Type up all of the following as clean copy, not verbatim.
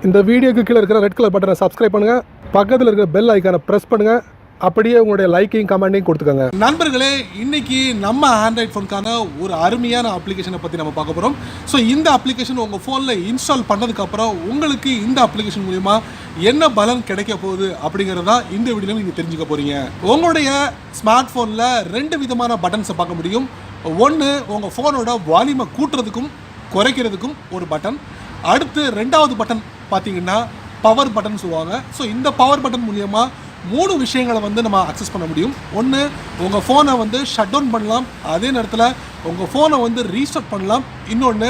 இந்த வீடியோக்கு கீழே இருக்கிற ரெட் கலர் பட்டனை சப்ஸ்கிரைப் பண்ணுங்க, பக்கத்தில் இருக்கிற பெல் ஐக்கானை பிரஸ் பண்ணுங்க, அப்படியே உங்களுடைய லைக்கையும் கமெண்டையும் கொடுத்துக்கோங்க. நண்பர்களே, இன்னைக்கு நம்ம ஆண்ட்ராய்ட் ஃபோனுக்கான ஒரு அருமையான அப்ளிகேஷனை பற்றி நம்ம பார்க்க போகிறோம். ஸோ இந்த அப்ளிகேஷன் உங்கள் ஃபோனில் இன்ஸ்டால் பண்ணதுக்கப்புறம் உங்களுக்கு இந்த அப்ளிகேஷன் மூலிமா என்ன பலன் கிடைக்க போகுது அப்படிங்கிறதா இந்த வீடியோவில் நீங்கள் தெரிஞ்சுக்க போகிறீங்க. உங்களுடைய ஸ்மார்ட் ஃபோனில் 2 விதமான பட்டன்ஸை பார்க்க முடியும். ஒன்று, உங்கள் ஃபோனோட வால்யூமை கூட்டுறதுக்கும் குறைக்கிறதுக்கும் ஒரு பட்டன். அடுத்து 2வது பட்டன் பார்த்தீங்கன்னா பவர் பட்டன் சொல்லுவாங்க. ஸோ இந்த பவர் பட்டன் மூலியமாக 3 விஷயங்களை நம்ம அக்சஸ் பண்ண முடியும். ஒன்று, உங்கள் ஃபோனை ஷட் டவுன் பண்ணலாம், அதே நேரத்தில் உங்கள் ஃபோனை ரீஸ்டார்ட் பண்ணலாம். இன்னொன்று,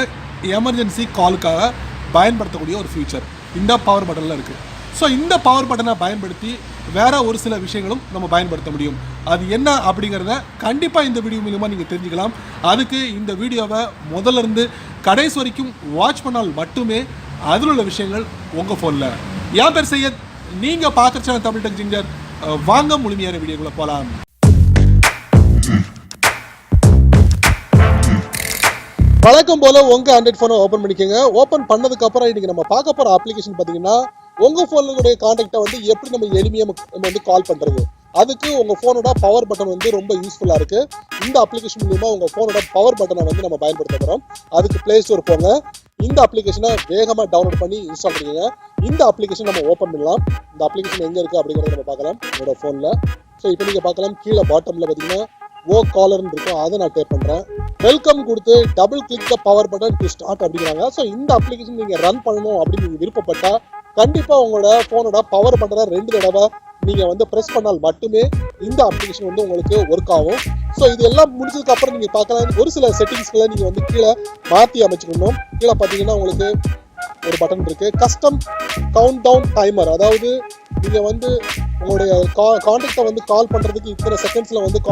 எமர்ஜென்சி காலுக்காக பயன்படுத்தக்கூடிய ஒரு ஃபீச்சர் இந்த பவர் பட்டனில் இருக்குது. ஸோ இந்த பவர் பட்டனை பயன்படுத்தி வேறு ஒரு சில விஷயங்களும் நம்ம பயன்படுத்த முடியும். அது என்ன அப்படிங்கிறத கண்டிப்பாக இந்த வீடியோ மூலமாக நீங்கள் தெரிஞ்சுக்கலாம். அதுக்கு இந்த வீடியோவை முதல்லேருந்து கடைசி வரைக்கும் வாட்ச் பண்ணால் மட்டுமே அதில் உள்ள விஷயங்கள் உங்கள் ஃபோனில். என் பேர் சையத், நீங்கள் பார்க்குற சேனல் தமிழ் டெக் ஜிஞ்சர். வாங்க முழுமையான வீடியோக்குள்ளே போகலாம். வழக்கம் போல் உங்கள் ஆண்ட்ராய்ட் ஃபோனை ஓப்பன் பண்ணிக்கோங்க. ஓப்பன் பண்ணதுக்கப்புறம் இன்றைக்கி நம்ம பார்க்க போகிற அப்ளிகேஷன் பார்த்தீங்கன்னா, உங்கள் ஃபோனுடைய கான்டாக்டை எப்படி நம்ம எளிமையாக நம்ம கால் பண்ணுறது, அதுக்கு உங்கள் ஃபோனோட பவர் பட்டன் ரொம்ப யூஸ்ஃபுல்லாக இருக்குது. இந்த அப்ளிகேஷன் மூலமாக உங்கள் ஃபோனோட பவர் பட்டனை நம்ம பயன்படுத்த போகிறோம். அதுக்கு ப்ளே ஸ்டோர் போங்க. இந்த அப்ளிகேஷனை வேகமாக டவுன்லோட் பண்ணி இன்ஸ்டால் பண்ணிக்கோங்க. இந்த அப்ளிகேஷன் நம்ம ஓப்பன் பண்ணலாம். இந்த அப்ளிகேஷன் எங்கே இருக்குது அப்படிங்கிறத நம்ம பார்க்கலாம் என்னோட ஃபோனில். ஸோ இப்போ நீங்கள் பார்க்கலாம், கீழே பாட்டமில் பார்த்தீங்கன்னா ஓ காலர்னு இருக்கும், அதை நான் டேப் பண்ணுறேன். வெல்கம் கொடுத்து double click the power button to start அப்படிங்கிறாங்க. ஸோ இந்த அப்ளிகேஷன் நீங்கள் ரன் பண்ணணும் அப்படின்னு நீங்கள் விருப்பப்பட்டால் கண்டிப்பாக உங்களோட ஃபோனோட பவர் பட்டனை 2 தடவை நீங்கள் ப்ரெஸ் பண்ணால் மட்டுமே இந்த அப்ளிகேஷன் உங்களுக்கு ஒர்க் ஆகும். ஸோ இது எல்லாம் முடிச்சதுக்கு அப்புறம் நீங்கள் பார்க்கலாம், ஒரு சில செட்டிங்ஸ்களை நீங்கள் கீழே மாற்றி அமைச்சுக்கணும். கீழே பார்த்தீங்கன்னா உங்களுக்கு ஒரு பட்டன் இருக்குது, கஸ்டம் கவுண்ட் டவுன் டைமர். அதாவது நீங்கள் உங்களுடைய கான்டாக்டை கால் பண்ணுறதுக்கு இத்தனை செகண்ட்ஸில்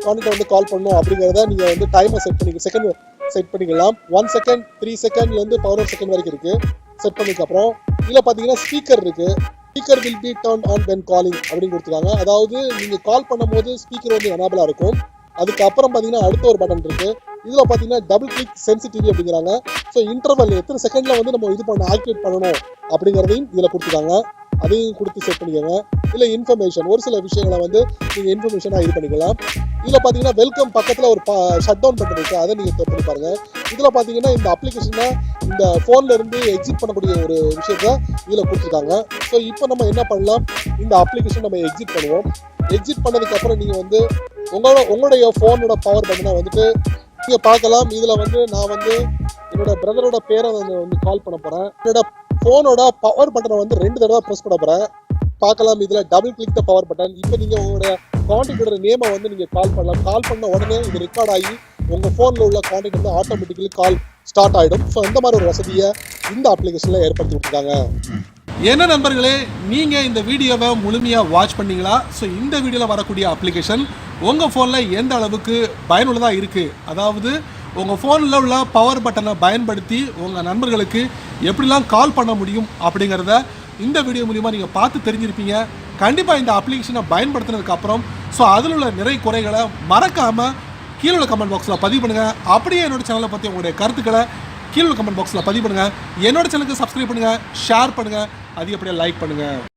கான்டாக்டை கால் பண்ணணும் அப்படிங்கிறத நீங்கள் டைமை செகண்ட் செட் பண்ணிக்கலாம். 1 செகண்ட், 3 செகண்ட்லேருந்து 11 செகண்ட் வரைக்கும் இருக்குது. செட் பண்ணதுக்கப்புறம் இதில் பார்த்தீங்கன்னா ஸ்பீக்கர் இருக்குது. Speaker will be turn on when calling அப்படின்னு கொடுத்துருக்காங்க. அதாவது நீங்கள் கால் பண்ணும்போது ஸ்பீக்கர் எனேபிளாக இருக்கும். அதுக்கப்புறம் பார்த்தீங்கன்னா அடுத்த ஒரு பட்டன் இருக்குது. இதில் பார்த்தீங்கன்னா டபுள் கிளிக் சென்சிட்டிவ் அப்படிங்கிறாங்க. ஸோ இன்டர்வல் எத்தனை செகண்டில் நம்ம இது ஆக்டிவேட் பண்ணணும் அப்படிங்கிறதையும் இதில் கொடுத்துருக்காங்க. அதையும் கொடுத்து செட் பண்ணிக்கோங்க. இல்லை இன்ஃபர்மேஷன், ஒரு சில விஷயங்களை நீங்கள் இன்ஃபர்மேஷனாக இது பண்ணிக்கலாம். இதில் பார்த்தீங்கன்னா வெல்கம் பக்கத்தில் ஒரு ஷட் டவுன் பட்டன் இருக்குது, அதை நீங்கள் டேப் பண்ணி பாருங்கள். இதில் பார்த்தீங்கன்னா இந்த அப்ளிகேஷனை இந்த ஃபோனில் இருந்து எக்ஸிட் பண்ணக்கூடிய ஒரு விஷயத்தை இதில் கொடுத்துருக்காங்க. ஸோ இப்போ நம்ம என்ன பண்ணலாம், இந்த அப்ளிகேஷன் நம்ம எக்ஸிட் பண்ணுவோம். எக்ஸிட் பண்ணதுக்கப்புறம் நீங்கள் உங்களுடைய ஃபோனோட பவர் பட்டனை நீங்கள் பார்க்கலாம். இதில் நான் என்னோட பிரதரோட பேரை கால் பண்ண போகிறேன். என்னோட ஃபோனோட பவர் பட்டனை 2 தடவை ப்ரெஸ் பண்ண போகிறேன். பார்க்கலாம், இதில் double click the power button. இப்போ நீங்கள் உங்களோட கான்டாக்டோட நேமை நீங்கள் கால் பண்ணலாம். கால் பண்ண உடனே இது ரெக்கார்ட் ஆகி உங்கள் ஃபோனில் உள்ள கான்டாக்ட் ஆட்டோமேட்டிக்கலி கால் ஸ்டார்ட் ஆகிடும். ஸோ இந்த மாதிரி ஒரு வசதியை இந்த அப்ளிகேஷனில் ஏற்படுத்தி கொடுத்துருக்காங்க. என்ன நண்பர்களே, நீங்கள் இந்த வீடியோவை முழுமையாக வாட்ச் பண்ணீங்களா? ஸோ இந்த வீடியோவில் வரக்கூடிய அப்ளிகேஷன் உங்கள் ஃபோனில் எந்த அளவுக்கு பயனுள்ளதாக இருக்குது, அதாவது உங்கள் ஃபோனில் உள்ள பவர் பட்டனை பயன்படுத்தி உங்கள் நண்பர்களுக்கு எப்படிலாம் கால் பண்ண முடியும் அப்படிங்கிறத இந்த வீடியோ மூலிமா நீங்கள் பார்த்து தெரிஞ்சிருப்பீங்க. கண்டிப்பாக இந்த அப்ளிகேஷனை பயன்படுத்தினதுக்கப்புறம் அதில் உள்ள நிறை குறைகளை மறக்காமல் கீழே உள்ள கமெண்ட் பாக்ஸில் பதிவு பண்ணுங்கள். அப்படியே என்னோட சேனலை பற்றி உங்களுடைய கருத்துக்களை கீழே உள்ள கமெண்ட் பாக்ஸில் பதிவு பண்ணுங்கள். என்னோட சேனலுக்கு சப்ஸ்கிரைப் பண்ணுங்கள், ஷேர் பண்ணுங்கள், அதிகப்படியாக லைக் பண்ணுங்கள்.